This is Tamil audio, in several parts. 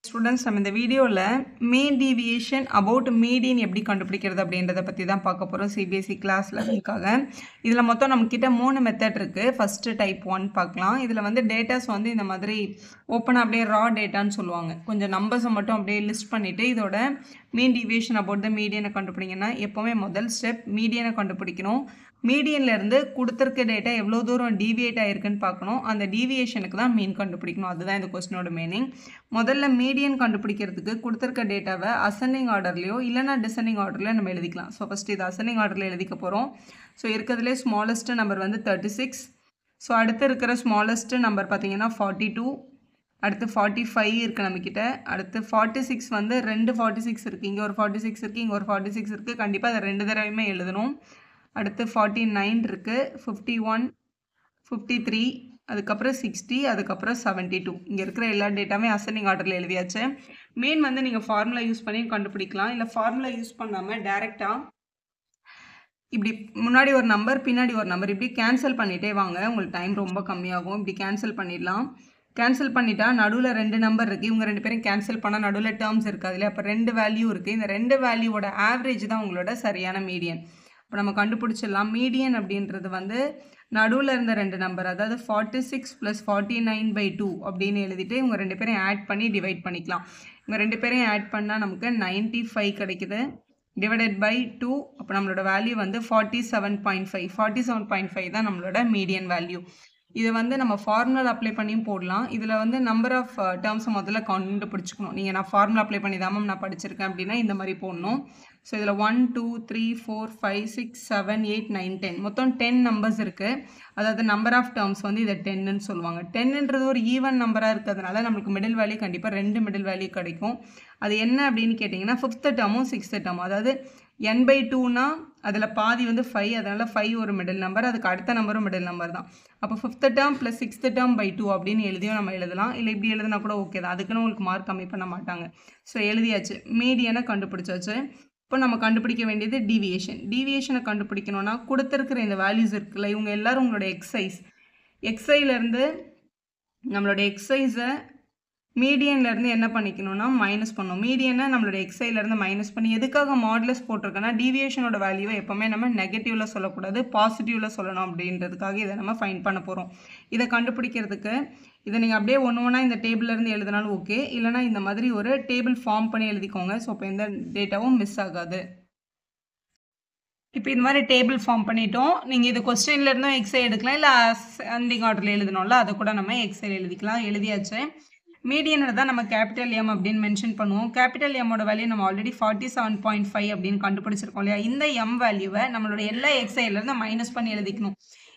ஸ்டூடெண்ட்ஸ் நம்ம இந்த வீடியோவில் மீன் டீவியேஷன் அபவுட் மீடியன் எப்படி கண்டுபிடிக்கிறது அப்படின்றத பற்றி தான் பார்க்க போகிறோம் சிபிஎஸ்சி கிளாஸில் இருக்காங்க. இதில் மொத்தம் நம்மக்கிட்ட 3 மெத்தட் இருக்குது. ஃபஸ்ட்டு டைப் 1 பார்க்கலாம். இதில் வந்து டேட்டாஸ் வந்து இந்த மாதிரி ஓப்பனாக அப்படியே ரா டேட்டான்னு சொல்லுவாங்க. கொஞ்சம் நம்பர்ஸை மட்டும் அப்படியே லிஸ்ட் பண்ணிவிட்டு இதோட மீன் டீவியேஷன் அபவுட் த மீடியனை கண்டுபிடிங்கன்னா எப்போவுமே முதல் ஸ்டெப் மீடியனை கண்டுபிடிக்கணும். மீடியன்லேருந்து கொடுத்துருக்க டேட்டா எவ்வளோ தூரம் டீவியேட் ஆகிருக்குன்னு பார்க்கணும். அந்த டீவியேஷனுக்கு தான் மீன் கண்டுபிடிக்கணும். அதுதான் இந்த கொஸ்டினோட மீனிங். முதல்ல மீடியன் கண்டுபிடிக்கிறதுக்கு கொடுத்துருக்க டேட்டாவை அசெண்டிங் ஆர்டர்லையோ இல்லைனா டிசெண்டிங் ஆர்டர்லையோ நம்ம எழுதிக்கலாம். ஸோ ஃபஸ்ட்டு இது அசெண்டிங் ஆர்டரில் எழுதிக்க போகிறோம். ஸோ இருக்கிறதுலே ஸ்மாலஸ்ட் நம்பர் வந்து 36. ஸோ அடுத்து இருக்கிற ஸ்மாலஸ்ட் நம்பர் பார்த்தீங்கன்னா 42. அடுத்து 45 இருக்குது நம்மக்கிட்ட. அடுத்து 46 வந்து 2 46 இருக்குது. இங்கே ஒரு 46 இருக்குது, இங்கே ஒரு 46 இருக்குது. கண்டிப்பாக அதை 2 தடவையுமே எழுதணும். அடுத்து 49 இருக்குது, 51, 53, அதுக்கப்புறம் 60, அதுக்கப்புறம் 72. இங்கே இருக்கிற எல்லா டேட்டாமே அசெண்டிங் ஆர்டரில் எழுதியாச்சு. மீன் வந்து நீங்கள் ஃபார்முலா யூஸ் பண்ணி கண்டுபிடிக்கலாம். இல்லை ஃபார்முலா யூஸ் பண்ணாமல் டேரெக்டாக இப்படி முன்னாடி ஒரு நம்பர் பின்னாடி ஒரு நம்பர் இப்படி கேன்சல் பண்ணிகிட்டே வாங்க. உங்களுக்கு டைம் ரொம்ப கம்மியாகும். இப்படி கேன்சல் பண்ணிடலாம். கேன்சல் பண்ணிட்டா நடுவில் 2 நம்பர் இருக்குது. இவங்க 2 பேரும் கேன்சல் பண்ணால் நடுவில் டேர்ம்ஸ் இருக்குது. அதில் அப்போ 2 வேல்யூ இருக்குது. இந்த 2 வேல்யூவோட ஆவரேஜ் தான் உங்களோட சரியான மீடியன். இப்போ நம்ம கண்டுபிடிச்சிடலாம். மீடியன் அப்படின்றது வந்து நடுவில் இருந்த 2 நம்பர், அதாவது 46 + 49/2 அப்படின்னு எழுதிட்டு இவங்க 2 பேரையும் ஆட் பண்ணி டிவைட் பண்ணிக்கலாம். இவங்க 2 பேரையும் ஆட் பண்ணால் நமக்கு 95 கிடைக்குது. Divided by 2. அப்போ நம்மளோட வேல்யூ வந்து 47.5. 47.5 தான் நம்மளோட மீடியன் வேல்யூ. இது வந்து நம்ம ஃபார்முலா அப்ளை பண்ணியும் போடலாம். இதில் வந்து நம்பர் ஆஃப் டேர்ம்ஸை முதல்ல கண்டுபிடிச்சிக்கணும். நீங்கள் நான் ஃபார்முலா அப்ளை பண்ணி தான் நான் படிச்சிருக்கேன் அப்படின்னா இந்த மாதிரி போடணும். ஸோ இதில் 1 2 3 4 5 6 7 8 9 10 மொத்தம் 10 நம்பர்ஸ் இருக்குது. அதாவது நம்பர் ஆஃப் டேர்ம்ஸ் வந்து இதை 10ன்னு சொல்லுவாங்க. 10ன்றது ஒரு ஈவன் நம்பராக இருக்கிறதுனால நம்மளுக்கு மிடில் வேல்யூ கண்டிப்பாக 2 மிடில் வேல்யூ கிடைக்கும். அது என்ன அப்படின்னு கேட்டிங்கன்னா 5th டேர்மும் 6th டேர்மும். அதாவது n/2னா அதில் பாதி வந்து 5, அதனால் 5 ஒரு மிடில் நம்பர், அதுக்கு அடுத்த நம்பரும் மிடில் நம்பர் தான். அப்போ 5th டேர்ம் + 6th டேர்ம் / 2 அப்படின்னு எழுதியும் நம்ம எழுதலாம். இல்லை இப்படி எழுதினா கூட ஓகே தான். அதுக்குன்னு உங்களுக்கு மார்க் கம்மி பண்ண மாட்டாங்க. ஸோ எழுதியாச்சு, மீடியனை கண்டுபிடிச்சாச்சு. இப்போ நம்ம கண்டுபிடிக்க வேண்டியது டீவியேஷன். டீவியேஷனை கண்டுபிடிக்கணும்னா கொடுத்துருக்கிற இந்த வேல்யூஸ் இருக்குல்ல, இவங்க எல்லோரும் உங்களோட எக்ஸைலேருந்து நம்மளோட எக்ஸைஸை மீடியன்லேருந்து என்ன பண்ணிக்கணும்னா மைனஸ் பண்ணணும். மீடியனை நம்மளோட எக்ஸைலேருந்து மைனஸ் பண்ணி எதுக்காக மாடுலஸ் போட்டிருக்கோன்னா டீவியேஷனோட வேல்யூவை எப்போவுமே நம்ம நெகட்டிவில் சொல்லக்கூடாது, பாசிட்டிவில் சொல்லணும் அப்படின்றதுக்காக இதை நம்ம ஃபைண்ட் பண்ண போகிறோம். இதை கண்டுபிடிக்கிறதுக்கு இதை நீங்கள் அப்படியே ஒன்று இந்த டேபிள்லேருந்து எழுதினாலும் ஓகே, இல்லைனா இந்த மாதிரி ஒரு டேபிள் ஃபார்ம் பண்ணி எழுதிக்கோங்க. ஸோ இப்போ எந்த டேட்டாவும் மிஸ் ஆகாது. இப்போ இந்த மாதிரி டேபிள் ஃபார்ம் பண்ணிட்டோம். நீங்கள் இது கொஸ்டின்லேருந்தும் எக்ஸை எடுக்கலாம், இல்லை அசெண்டிங் ஆர்டரில் எழுதணும்ல அதை கூட நம்ம எக்ஸைல் எழுதிக்கலாம். எழுதியாச்சு. மீடியனை தான் நம்ம கேபிட்டல் எம் அப்படின்னு மென்ஷன் பண்ணுவோம். கேபிட்டல் எம்மோட வேல்யூ நம்ம ஆல்ரெடி 47.5 அப்படின்னு கண்டுபிடிச்சிருக்கோம் இல்லையா. இந்த எம் வேல்யூவை நம்மளோட எல்லா எக்ஸைலேருந்து மைனஸ் பண்ணி எழுதிக்கணும்.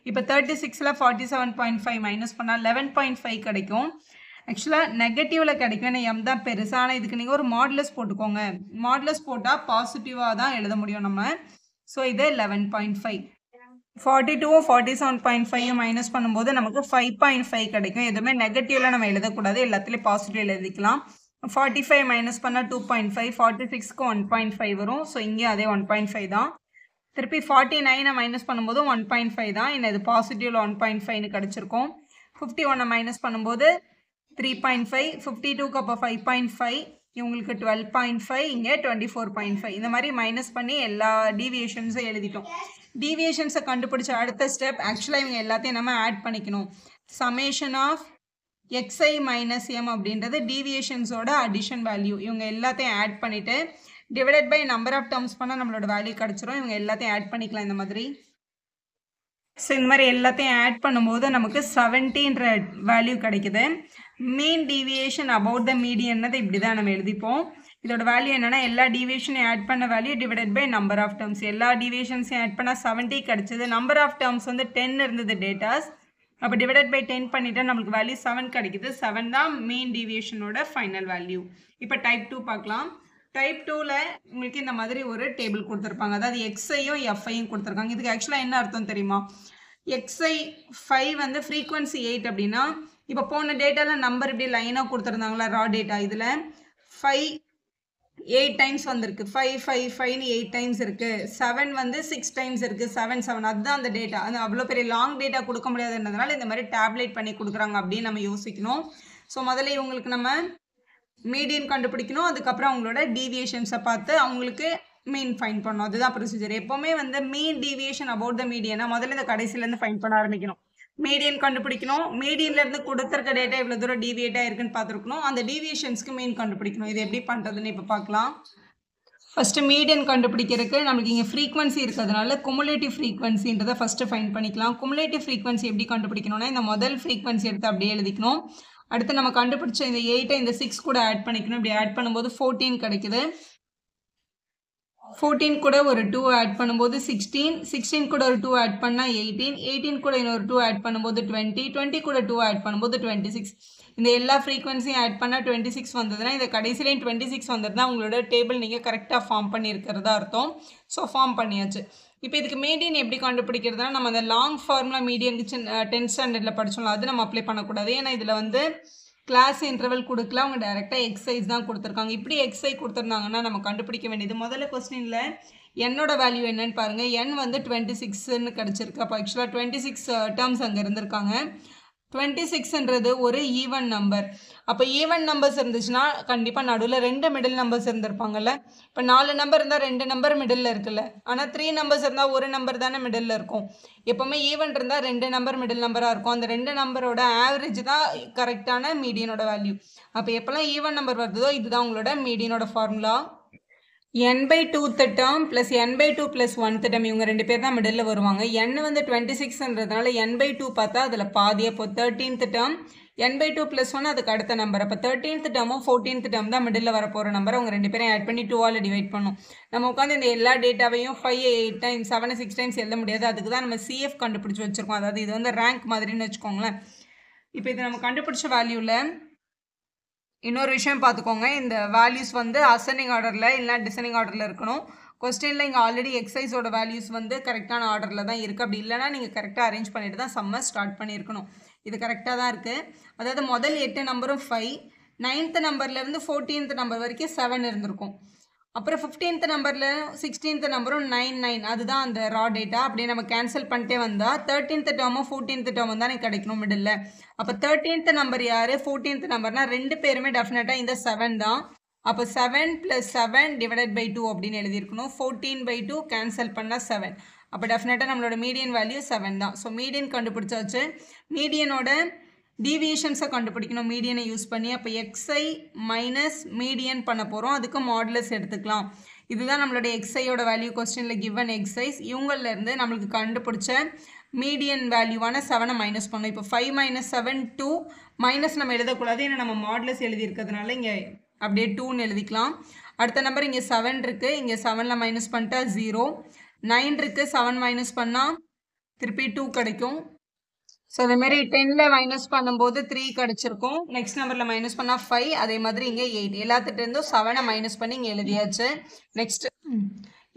இப்போ 36ல் 47.5 மைனஸ் பண்ணால் 11.5 கிடைக்கும். ஆக்சுவலாக நெகட்டிவில் கிடைக்கும், ஏன்னா எம் தான் பெருசு. ஆனால் இதுக்கு நீங்கள் ஒரு மாடுலஸ் போட்டுக்கோங்க. மாடுலஸ் போட்டால் பாசிட்டிவாக தான் எழுத முடியும் நம்ம. ஸோ இது 11.5. 42ம் 47.5 மைனஸ் பண்ணும்போது நமக்கு 5.5 கிடைக்கும். எதுவுமே நெகட்டிவில் நம்ம எழுதக்கூடாது, எல்லாத்துலேயும் பாசிட்டிவ் எழுதிக்கலாம். 45 மைனஸ் பண்ணால் 2.5, 46க்கு 1.5 வரும். ஸோ இங்கே அதே 1.5 தான். திருப்பி 49 மைனஸ் பண்ணும்போது 1.5 தான். இன்னும் இது பாசிட்டிவில் 1.5ன்னு கிடச்சிருக்கும். 51 மைனஸ் பண்ணும்போது 3.5, 52க்கு அப்போ 5.5, இவங்களுக்கு 12.5, இங்கே 24.5. இந்த மாதிரி மைனஸ் பண்ணி எல்லா டீவியேஷன்ஸும் எழுதிட்டோம். டீவியேஷன்ஸை கண்டுபிடிச்ச அடுத்த ஸ்டெப் ஆக்சுவலாக இவங்க எல்லாத்தையும் நம்ம ஆட் பண்ணிக்கணும். Summation of xi minus M அப்படின்றது டீவியேஷன்ஸோட அடிஷன் வேல்யூ. இவங்க எல்லாத்தையும் ஆட் பண்ணிவிட்டு divided by number of terms பண்ணால் நம்மளோட வேல்யூ கிடச்சிரும். இவங்க எல்லாத்தையும் ஆட் பண்ணிக்கலாம் இந்த மாதிரி. ஸோ இந்த மாதிரி எல்லாத்தையும் ஆட் பண்ணும்போது நமக்கு 70ன்ற வேல்யூ கிடைக்குது. மீன் டீவியேஷன் அபவுட் த மீடியன்னது இப்படி தான் நம்ம எழுதிப்போம். இதோட வேல்யூ என்னென்னா எல்லா டீவியேஷனையும் ஆட் பண்ண value divided by number of terms. எல்லா டீவியேஷன்ஸையும் ஆட் பண்ணால் 70 கிடச்சிது. நம்பர் ஆஃப் டேர்ம்ஸ் வந்து 10 இருந்தது டேட்டாஸ். அப்போ டிவைடட் பை 10 பண்ணிவிட்டு நம்மளுக்கு வேல்யூ 7 கிடைக்குது. 7 தான் மீன் டீவியேஷனோட ஃபைனல் வேல்யூ. இப்போ டைப் 2 பார்க்கலாம். டைப் 2ல் உங்களுக்கு இந்த மாதிரி ஒரு டேபிள் கொடுத்துருப்பாங்க. அதாவது எக்ஸையும் எஃப்ஐயும் கொடுத்துருக்காங்க. இதுக்கு ஆக்சுவலாக என்ன அர்த்தம் தெரியுமா? எக்ஸை 5 வந்து ஃப்ரீக்வன்சி 8 அப்படின்னா, இப்போ போன டேட்டாவில் நம்பர் இப்படி லைனாக கொடுத்துருந்தாங்களா ரா டேட்டா, இதில் 5 8 டைம்ஸ் வந்திருக்கு. 5 5 5ன்னு 8 டைம்ஸ் இருக்குது. 7 வந்து 6 டைம்ஸ் இருக்குது. 7 7 அதுதான் அந்த டேட்டா. அது அவ்வளோ பெரிய லாங் டேட்டா கொடுக்க முடியாதுன்றதுனால இந்த மாதிரி டேப்லெட் பண்ணி கொடுக்குறாங்க அப்படின்னு நம்ம யோசிக்கணும். ஸோ முதல்ல இவங்களுக்கு நம்ம மீடியன் கண்டுபிடிக்கணும். அதுக்கப்புறம் அவங்களோட டீவியேஷன்ஸை பார்த்து அவங்களுக்கு மீன் ஃபைண்ட் பண்ணணும். அதுதான் ப்ரொசீஜர். எப்போவுமே வந்து மீன் டீவியேஷன் அபவுட் த மீடியனா முதல்ல இந்த கடைசியிலேருந்து ஃபைண்ட் பண்ண ஆரம்பிக்கணும். மீடியன் கண்டுபிடிக்கணும். மீடியன்லேருந்து கொடுத்துருக்க டேட்டா எவ்வளோ தூரம் டீவியேட் ஆயிருக்குன்னு பார்த்துருக்கணும். அந்த டீவியேஷன்ஸ்க்கு மீன் கண்டுபிடிக்கணும். இது எப்படி பண்ணுறதுன்னு இப்போ பார்க்கலாம். ஃபஸ்ட்டு மீடியன் கண்டுபிடிக்கிறதுக்கு நம்மளுக்கு இங்கே ஃப்ரீக்வன்சி இருக்கிறதுனால குமுலேட்டிவ் ஃப்ரீக்வன்சின்றதை ஃபஸ்ட்டு ஃபைண்ட் பண்ணிக்கலாம். குமுலேட்டிவ் ஃப்ரீக்வன்சி எப்படி கண்டுபிடிக்கணும்னா இந்த முதல் ஃப்ரீக்வன்சி எடுத்து அப்படியே எழுதிக்கணும். அடுத்து நம்ம கண்டுபிடிச்ச இந்த 8 இந்த 6 கூட ஆட் பண்ணிக்கணும். இப்படி ஆட் பண்ணும்போது 14 கிடைக்குது. 14 கூட ஒரு 2 ஆட் பண்ணும்போது 16, 16 கூட ஒரு 2 ஆட் பண்ணால் 18, 18 கூட இன்னொரு 2 ஆட் பண்ணும்போது 20, 20 கூட 2 ஆட் பண்ணும்போது 26. இந்த எல்லா ஃப்ரீக்வன்சியும் ஆட் பண்ணால் 26 வந்ததுன்னா இந்த கடைசியிலையும் 26 வந்ததுன்னா உங்களோட டேபிள் நீங்கள் கரெக்டாக ஃபார்ம் பண்ணியிருக்கிறதா அர்த்தம். ஸோ ஃபார்ம் பண்ணியாச்சு. இப்போ இதுக்கு மீடியன் எப்படி கண்டுபிடிக்கிறதுனா நம்ம அந்த லாங் ஃபார்முலா மீடியனுக்கு 10th ஸ்டாண்டர்டில் படிச்சோம்ல அது நம்ம அப்ளை பண்ணக்கூடாது. ஏன்னா இதில் வந்து கிளாஸ் இன்டர்வல் கொடுக்கல, அவங்க டைரெக்டாக எக்ஸைஸ் தான் கொடுத்துருக்காங்க. இப்படி எக்ஸைஸ் கொடுத்துருந்தாங்கன்னா நம்ம கண்டுபிடிக்க வேண்டியது முதல்ல கொஸ்டினில் என்னோட வேல்யூ என்னன்னு பாருங்கள். என் வந்து 26ன்னு கிடச்சிருக்கு. அப்போ ஆக்சுவலாக 26 டேர்ம்ஸ் அங்கே இருந்திருக்காங்க. 26ன்றது ஒரு ஈவன் நம்பர். அப்போ ஈவன் நம்பர்ஸ் இருந்துச்சுன்னா கண்டிப்பாக நடுவில் 2 மிடில் நம்பர்ஸ் இருந்திருப்பாங்கல்ல. இப்போ 4 நம்பர் இருந்தால் 2 நம்பர் மிடில் இருக்குல்ல. ஆனால் 3 நம்பர்ஸ் இருந்தால் ஒரு நம்பர் தானே மிடில் இருக்கும். எப்போவுமே ஈவன் இருந்தால் 2 நம்பர் மிடில் நம்பராக இருக்கும். அந்த 2 நம்பரோட ஆவரேஜ் தான் கரெக்டான மீடியனோட வேல்யூ. அப்போ எப்போல்லாம் ஈவன் நம்பர் வருதோ இதுதான் உங்களோட மீடியனோட formula. n/2th term plus n/2 plus 1th term இவங்க 2 பேர் தான் மிடில் வருவாங்க. n வந்து 26ன்றதுனால n/2 பார்த்தா அதில் பாதி. அப்போ 13th term n/2 plus 1 அதுக்கு அடுத்த நம்பர். அப்போ 13th termம் 14th term தான் மிடில் வரப்போகிற நம்பர். அவங்க 2 பேரையும் ஆட் பண்ணி 2ஆல் டிவைட் பண்ணும். நம்ம உட்காந்து இந்த எல்லா டேட்டாவையும் 5 8 times 7 6 times எழுத முடியாது. அதுக்கு தான் நம்ம CF கண்டுபிடிச்சி வச்சுருக்கோம். அதாவது இது வந்து ரேங்க் மாதிரின்னு வச்சுக்கோங்களேன். இப்போ இது நம்ம கண்டுபிடிச்ச வேல்யூவில் இன்னொரு விஷயம் பார்த்துக்கோங்க. இந்த வேல்யூஸ் வந்து அசெண்டிங் ஆர்டரில் இல்லை டிசெண்டிங் ஆர்டரில் இருக்கணும். கொஸ்டினில் இங்கே ஆல்ரெடி எக்ஸைஸோட வேல்யூஸ் வந்து கரெக்டான ஆர்டரில் தான் இருக்குது. அப்படி இல்லைனா நீங்கள் கரெக்டாக அரேஞ்ச் பண்ணிட்டு தான் சம்மை ஸ்டார்ட் பண்ணியிருக்கணும். இது கரெக்டாக தான் இருக்குது. அதாவது முதல் 8 நம்பரும் 5, 9th நம்பர்லேருந்து 14th நம்பர் வரைக்கும் 7 இருந்திருக்கும். அப்புறம் 15th நம்பரில் 16th நம்பரும் 9 9 அதுதான் அந்த ரா டேட்டா. அப்படியே நம்ம கேன்சல் பண்ணிட்டே வந்தால் 13th டேர்மும் 14th டேர்மும் தான் எனக்கு கிடைக்கணும் மிடில். அப்போ 13th நம்பர் யார், 14th நம்பர்னால் 2 பேருமே டெஃபினட்டாக இந்த 7 தான். அப்போ 7 + 7 / 2 அப்படின்னு எழுதியிருக்கணும். 14/2 கேன்சல் பண்ணால் 7. அப்போ டெஃபினட்டாக நம்மளோட மீடியன் வேல்யூ 7 தான். ஸோ மீடியன் கண்டுபிடிச்சாச்சு. மீடியனோட டீவியேஷன்ஸை கண்டுபிடிக்கணும் மீடியனை யூஸ் பண்ணி. அப்போ எக்ஸ்ஐ மைனஸ் மீடியன் பண்ண போகிறோம். அதுக்கு மாடுலஸ் எடுத்துக்கலாம். இதுதான் நம்மளோட எக்ஸ்ஐயோட வேல்யூ. கொஸ்டினில் கிவன் எக்ஸைஸ். இவங்கள்லேருந்து நம்மளுக்கு கண்டுபிடிச்ச மீடியன் வேல்யூவான 7 மைனஸ் பண்ணோம். இப்போ 5 - 7 2 மைனஸ் நம்ம எழுதக்கூடாது. ஏன்னா நம்ம மாடுலஸ் எழுதியிருக்கிறதுனால இங்கே அப்படியே 2ன்னு எழுதிக்கலாம். அடுத்த நம்பர் இங்கே 7 இருக்குது. இங்கே 7ல் மைனஸ் பண்ணிட்டா 0. 9 இருக்குது. 7 மைனஸ் பண்ணால் திருப்பி 2 கிடைக்கும். ஸோ அதேமாதிரி 10ல் மைனஸ் பண்ணும்போது 3 கிடச்சிருக்கும். நெக்ஸ்ட் நம்பரில் மைனஸ் பண்ணால் 5. அதே மாதிரி இங்கே 8. எல்லாத்துட்டேருந்தும் 7 மைனஸ் பண்ணி இங்கே எழுதியாச்சு. நெக்ஸ்ட்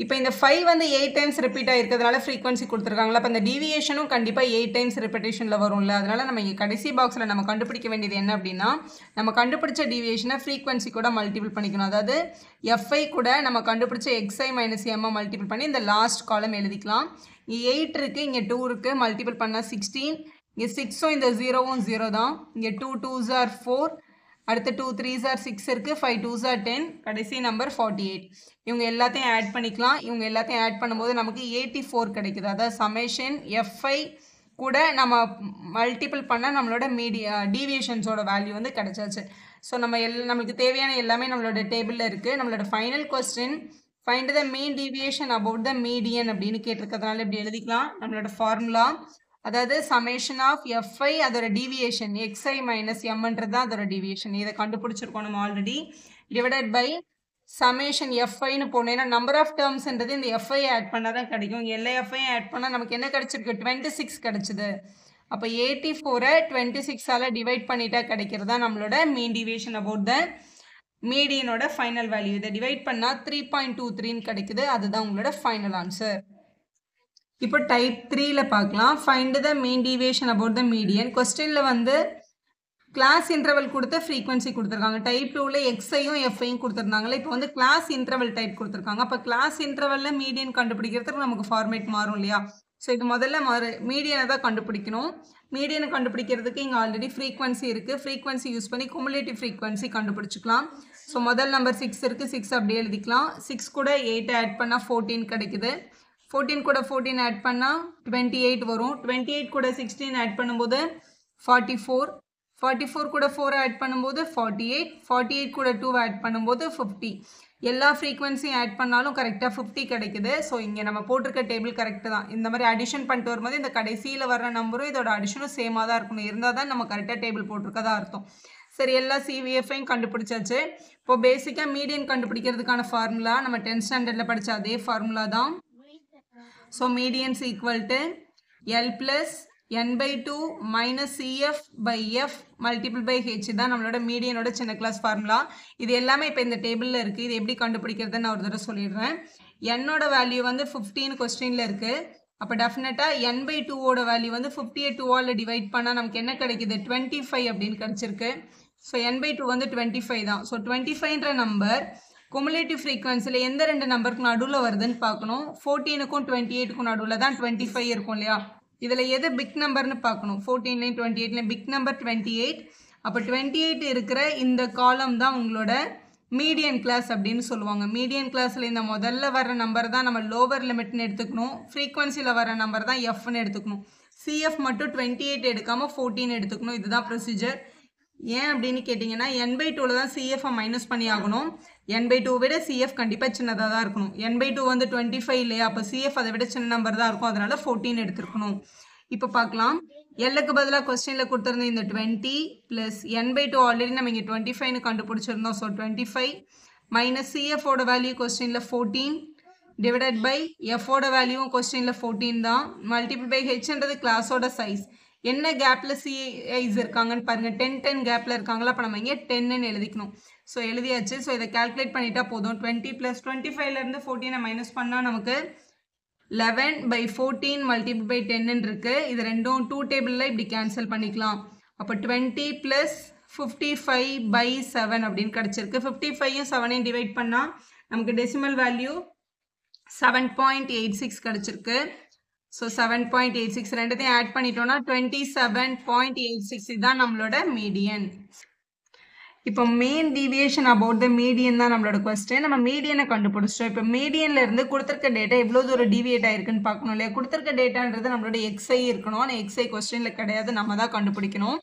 இப்போ இந்த 5 வந்து 8 டைம்ஸ் ரிப்பீட் ஆகிருக்கிறதுனால ஃப்ரீக்வன்சி கொடுத்துருக்காங்களா. அப்போ இந்த டீவியேஷனும் கண்டிப்பாக 8 டைம்ஸ் ரிப்பீட்டேஷனில் வரும்ல. அதனால் நம்ம இங்கே கடைசி பாக்ஸில் நம்ம கண்டுபிடிக்க வேண்டியது என்ன அப்படின்னா நம்ம கண்டுபிடிச்ச டீவியேஷனை ஃப்ரீக்வன்சி கூட மல்டிபிள் பண்ணிக்கணும். அதாவது FI கூட நம்ம கண்டுபிடிச்ச XI - M மல்டிபிள் பண்ணி இந்த லாஸ்ட் காலம் எழுதிக்கலாம். இங்கே 8 இருக்குது, இங்கே 2 இருக்குது. மல்டிபிள் பண்ணால் 16. இங்கே 6ம் இந்த 0வும் 0 தான். இங்கே 2 2s are 4. அடுத்து 2 3s are 6 இருக்குது. 5 2s are 10. கடைசி நம்பர் 48. இவங்க எல்லாத்தையும் ஆட் பண்ணிக்கலாம். இவங்க எல்லாத்தையும் ஆட் பண்ணும்போது நமக்கு 84 கிடைக்குது. அதாவது சமேஷன் FI கூட நம்ம மல்டிபிள் பண்ணால் நம்மளோட டீவியேஷன்ஸோட வேல்யூ வந்து கிடைச்சாச்சு. ஸோ நம்மளுக்கு தேவையான எல்லாமே நம்மளோட டேபிளில் இருக்குது. நம்மளோட final question find the mean deviation about the median அப்படின்னு கேட்டிருக்கிறதுனால இப்படி எழுதிக்கலாம். நம்மளோட ஃபார்முலா அதாவது சமேஷன் ஆஃப் FI அதோட டீவியேஷன் XI - Mன்றது தான் அதோட டீவியேஷன். இதை கண்டுபிடிச்சிருக்கோம் நம்ம ஆல்ரெடி. டிவைடட் பை சமேஷன் FIன்னு போனோம். ஏன்னா நம்பர் ஆஃப் டேர்ம்ஸ்ன்றது இந்த FI ஆட் பண்ணால் தான் கிடைக்கும். எல்லா FI ஆட் பண்ணால் நமக்கு என்ன கிடைச்சிருக்கு, 26 கிடைச்சிது. அப்போ 84-ஐ 26ஆல் டிவைட் பண்ணிட்டா கிடைக்கிறதா நம்மளோட மீன் டீவியேஷன் அபவுட் த மீடியனோட ஃபைனல் வேல்யூ. இதை டிவைட் பண்ணால் 3.23ன்னு கிடைக்குது. அதுதான் உங்களோட ஃபைனல் ஆன்சர். இப்போ டைப் 3ல பார்க்கலாம். Find the mean deviation about the median. கொஸ்டினில் வந்து கிளாஸ் இன்டர்வல் கொடுத்து ஃப்ரீக்வன்சி கொடுத்துருக்காங்க. டைப் 2ல XIயும் FIயும் கொடுத்துருந்தாங்களே. இப்போ வந்து கிளாஸ் இன்டர்வல் டைப் கொடுத்துருக்காங்க. அப்போ கிளாஸ் இன்டர்வலில் மீடியன் கண்டுபிடிக்கிறதுக்கு நமக்கு ஃபார்மேட் மாறும் இல்லையா. ஸோ இது முதல்ல மீடியனை தான் கண்டுபிடிக்கணும். மீடியனை கண்டுபிடிக்கிறதுக்கு இங்கே ஆல்ரெடி ஃப்ரீக்வன்சி இருக்குது. ஃப்ரீக்வன்சி யூஸ் பண்ணி குமுலேட்டிவ் ஃப்ரீக்வன்சி கண்டுபிடிச்சிக்கலாம். ஸோ முதல் நம்பர் 6 இருக்குது, 6 அப்படியே எழுதிக்கலாம். 6 கூட 8 ஆட் பண்ணால் 14 கிடைக்குது. 14 கூட 14 ஆட் பண்ணால் 28 வரும். 28 கூட 16 ஆட் பண்ணும்போது 44. 44 கூட 4 ஆட் பண்ணும்போது 48. 48 கூட 2 ஆட் பண்ணும்போது 50. எல்லா ஃப்ரீக்வன்சியும் ஆட் பண்ணாலும் கரெக்டாக 50 கிடைக்குது. ஸோ இங்கே நம்ம போட்டிருக்க டேபிள் கரெக்டு தான். இந்த மாதிரி அடிஷன் பண்ணிட்டு வரும்போது இந்த கடைசியில் வர்ற நம்பரும் இதோட அடிஷனும் சேமாக தான் இருக்கணும். இருந்தால் தான் நம்ம கரெக்டாக டேபிள் போட்டிருக்கதா அர்த்தம். சரி, எல்லா சிவிஎஃப்ஐயும் கண்டுபிடிச்சாச்சு. இப்போ பேசிக்காக மீடியன் கண்டுபிடிக்கிறதுக்கான ஃபார்முலா நம்ம 10th ஸ்டாண்டர்டில் படித்த அதே ஃபார்முலா தான். So medians equal to L + n/2 - CF / F × H தான் நம்மளோட மீடியனோட சின்ன கிளாஸ் ஃபார்முலா. இது எல்லாமே இப்போ இந்த டேபிளில் இருக்குது. இது எப்படி கண்டுபிடிக்கிறதுன்னு நான் ஒரு தடவை சொல்லிடுறேன். என்னோட வேல்யூ வந்து 15 கொஸ்டினில் இருக்குது. அப்போ டெஃபினட்டாக n/2ஓட வேல்யூ வந்து 50 2ஆல் டிவைட் பண்ணால் நமக்கு என்ன கிடைக்குது? 25 அப்படின்னு கிடச்சிருக்கு. ஸோ n/2 வந்து 25 தான். ஸோ 25ன்ற நம்பர் குமுலேட்டிவ் ஃப்ரீக்வன்சியில் எந்த ரெண்டு நம்பருக்கு நடுவில் வருதுன்னு பார்க்கணும். 14க்கும் 28க்கும் நடுவில் தான் 25 இருக்கும் இல்லையா? இதில் எது பிக் நம்பர்னு பார்க்கணும். 14லையும் 28லையும் பிக் நம்பர் 28. அப்போ 28 இருக்கிற இந்த காலம் தான் உங்களோட மீடியன் கிளாஸ் அப்படின்னு சொல்லுவாங்க. மீடியன் கிளாஸில் இந்த முதல்ல வர நம்பர் தான் நம்ம லோவர் லிமிட்னு எடுத்துக்கணும். ஃப்ரீக்வன்சியில் வர நம்பர் தான் எஃப்னு எடுத்துக்கணும். சிஎஃப் மட்டும் 28 எடுக்காமல் 14 எடுத்துக்கணும். இதுதான் ப்ரொசீஜர். ஏன் அப்படின்னு கேட்டிங்கன்னா n/2ல தான் சிஎஃப்ஐ மைனஸ் பண்ணி ஆகணும். n/2 விட சிஎஃப் கண்டிப்பாக சின்னதாக தான் இருக்கணும். n/2 வந்து 25 இல்லையா? அப்போ சிஎஃப் அதை விட சின்ன நம்பர் தான் இருக்கும். அதனால 14 எடுத்துருக்கணும். இப்போ பார்க்கலாம். எல்லுக்கு பதிலாக கொஸ்டினில் கொடுத்துருந்த இந்த 20 ப்ளஸ் n/2 ஆல்ரெடி நம்ம இங்கே 25ன்னு கண்டுபிடிச்சிருந்தோம். ஸோ 25 மைனஸ் சிஎஃபோட வேல்யூ கொஸ்டினில் 14 டிவைடட் பை எஃபோட வேல்யூவும் கொஸ்டினில் 14 தான். மல்டிபிள் பை ஹெச்ன்றது கிளாஸோட சைஸ். என்ன கேப்பில் சிஐஸ் இருக்காங்கன்னு பாருங்கள். 10 கேப்பில் இருக்காங்களா? அப்போ நம்ம இங்கே 10ன்னு எழுதிக்கணும். ஸோ எழுதியாச்சு. ஸோ இதை கால்குலேட் பண்ணிட்டா போதும். 20 + 25லேருந்து 14 மைனஸ் பண்ணால் நமக்கு 11/14 மல்டிபிள் பை 10ன்னு இருக்குது. இது ரெண்டும் 2 டேபிளில் இப்படி கேன்சல் பண்ணிக்கலாம். அப்போ 20 + 55/7 அப்படின்னு கிடச்சிருக்கு. 55யும் 7ஐயும் டிவைட் பண்ணால் நமக்கு டெசிமல் வேல்யூ 7.86 கிடச்சிருக்கு. ஸோ 7.86 ரெண்டுத்தையும் ஆட் பண்ணிட்டோம்னா 27.86 இதுதான் நம்மளோட மீடியன். இப்போ main deviation about the median தான் நம்மளோட கொஸ்டின். நம்ம மீடியனை கண்டுபிடிச்சிட்டோம். இப்போ மீடியன்ல இருந்து கொடுத்துருக்க டேட்டா எவ்வளோ தூரம் டிவியேட் ஆயிருக்குன்னு பார்க்கணும் இல்லையா? கொடுத்துருக்க டேட்டான்றது நம்மளோட எக்ஸ்ஐ இருக்கணும். ஆனால் எக்ஸ்ஐ கொஸ்டினில் கிடையாது, நம்ம தான் கண்டுபிடிக்கணும்.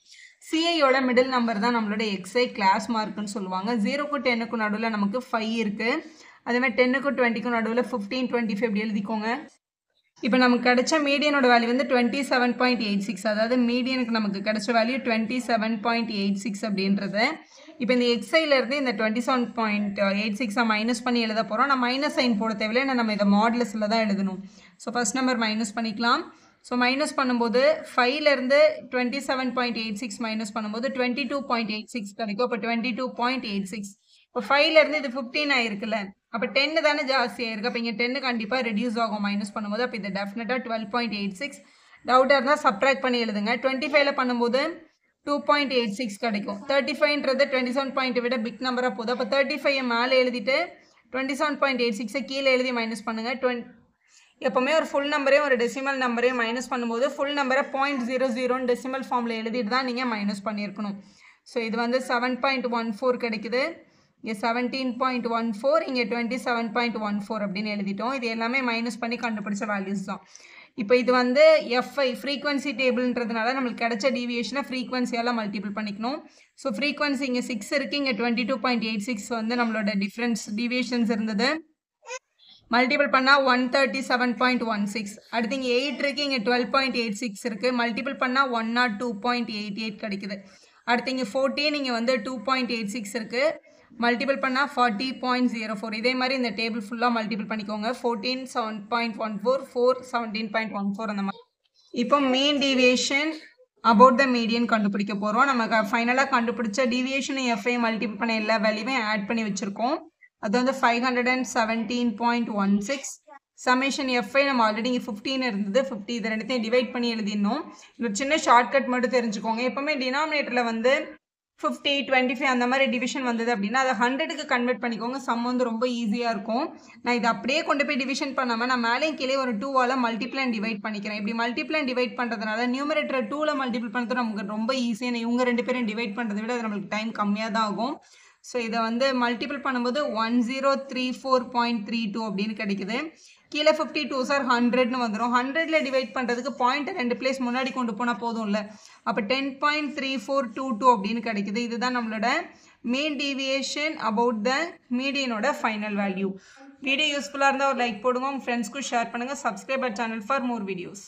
சிஐயோட மிடில் நம்பர் தான் நம்மளோட எக்ஸ்ஐ கிளாஸ் மார்க்குன்னு சொல்லுவாங்க. 0க்கும் 10க்கும் நடுவில் நமக்கு 5 இருக்குது. அதேமாதிரி 10க்கும் 20க்கும் நடுவில் 15 25 இப்படி எழுதிக்கோங்க. இப்போ நமக்கு கிடைச்ச மீடியனோட வேல்யூ வந்து 27.86. அதாவது மீடியனுக்கு நமக்கு கிடைச்ச வேல்யூ 27.86 அப்படின்றது. இப்போ இந்த எக்ஸைலேருந்து இந்த 27.86 மைனஸ் பண்ணி எழுத போகிறோம். நான் மைனஸ் சைன் போட தேவையில்லை, ஏன்னா நம்ம இதை மாடுலஸில் தான் எழுதணும். ஸோ ஃபஸ்ட் நம்பர் மைனஸ் பண்ணிக்கலாம். ஸோ மைனஸ் பண்ணும்போது 5லேருந்து 27.86 மைனஸ் பண்ணும்போது 22.86 கிடைக்கும். இப்போ 22.86. இப்போ 5லேருந்து இது 15 ஆயிருக்குல்ல, அப்போ 10 தானே ஜாஸ்தி ஆயிருக்கு. அப்போ இங்கே 10 கண்டிப்பாக ரெடியூஸ் ஆகும் மைனஸ் பண்ணும்போது. அப்போ இது டெஃபினட்டாக 12.86. டவுட்டாக இருந்தால் சப்ட்ராக்ட் பண்ணி எழுதுங்க. 25ல் பண்ணும்போது 2.86 கிடைக்கும். 35ன்றது 27 விட பிக் நம்பராக போகுது. அப்போ 35 மேலே எழுதிட்டு 27.86 கீழே எழுதி மைனஸ் பண்ணுங்கள். எப்போவுமே ஒரு ஃபுல் நம்பரையும் ஒரு டெசிமல் நம்பரையும் மைனஸ் பண்ணும்போது ஃபுல் நம்பரை 0.00 டெசிமல் ஃபார்மில் எழுதிட்டு தான் நீங்கள் மைனஸ் பண்ணியிருக்கணும். ஸோ இது வந்து 7.14 கிடைக்குது. இங்கே 17.14, இங்கே 27.14 அப்படின்னு எழுதிட்டோம். இது எல்லாமே மைனஸ் பண்ணி கண்டுபிடிச்ச வேல்யூஸ் தான். இப்போ இது வந்து எஃப்ஐ ஃப்ரீக்வன்சி டேபிள்ன்றதுனால நம்மளுக்கு கிடைச்ச டீவியேஷனை ஃப்ரீக்வன்சியால் மல்டிபிள் பண்ணிக்கணும். ஸோ ஃப்ரீக்வன்சி இங்கே 6 இருக்குது, இங்கே 22.86 வந்து நம்மளோட டிஃப்ரென்ஸ் டீவியேஷன்ஸ் இருந்தது. மல்டிபிள் பண்ணால் 137.16. அடுத்து இங்கே 8 இருக்குது, இங்கே 12.86 இருக்குது. மல்டிபிள் பண்ணால் 102.88 கிடைக்குது. அடுத்து இங்கே 14, இங்கே வந்து 2.86 இருக்குது. மல்டிபிள் பண்ணால் 40.04. இதே மாதிரி இந்த டேபிள் ஃபுல்லாக மல்டிபிள் பண்ணிக்கோங்க. 14 7.14, 4 17.14 அந்த மாதிரி. இப்போ main deviation about the median கண்டுபிடிக்க போகிறோம். நம்ம ஃபைனலாக கண்டுபிடிச்ச டீவியேஷன் எஃப்ஐ மல்டிபிள் பண்ண எல்லா வேல்யூமே ஆட் பண்ணி வச்சுருக்கோம். அது வந்து 517.16. சமேஷன் எஃப்ஐ நம்ம ஆல்ரெடி இங்கே 15 இருந்தது, 50 இது ரெண்டுத்தையும் டிவைட் பண்ணி எழுதிடணும். ஒரு சின்ன ஷார்ட்கட் மட்டும் தெரிஞ்சுக்கோங்க. எப்போவுமே டினாமினேட்டரில் வந்து 50, 25 அந்த மாதிரி டிவிஷன் வந்தது அப்படின்னா அதை 100க்கு கன்வெர்ட் பண்ணிக்கோங்க. சம் வந்து ரொம்ப ஈஸியாக இருக்கும். நான் இதை அப்படியே கொண்டு போய் டிவிஷன் பண்ணாமல் நான் மேலேயும் கீழே ஒரு 2ஆல் மல்டிப்ளை அண்ட் டிவைட் பண்ணிக்கிறேன். இப்படி மல்டிப்ளை அண்ட் டிவைட் பண்ணுறதுனால நியூமரேட்டர் 2ல் மல்டிபிள் பண்ணுறது நமக்கு ரொம்ப ஈஸியாக. இவங்க 2 பேரும் டிவைட் பண்ணுறதை விட அது நம்மளுக்கு டைம் கம்மியாக தான் ஆகும். ஸோ இதை வந்து மல்டிபிள் பண்ணும்போது 1034.32 அப்படின்னு கிடைக்குது. கீழே 52 சார் 100ன்னு வந்துடும். 100ல் டிவைட் பண்ணுறதுக்கு பாயிண்ட்டை 2 பிளேஸ் முன்னாடி கொண்டு போனால் போதும்ல. அப்போ 10.3422 அப்படின்னு கிடைக்குது. இதுதான் நம்மளோட மீன் டீவியேஷன் அபவுட் த மீடியனோட ஃபைனல் வேல்யூ. வீடியோ யூஸ்ஃபுல்லாக இருந்தால் ஒரு லைக் போடுங்க, உங்கள் ஃப்ரெண்ட்ஸ்க்கும் ஷேர் பண்ணுங்கள். Subscribe our channel for more videos.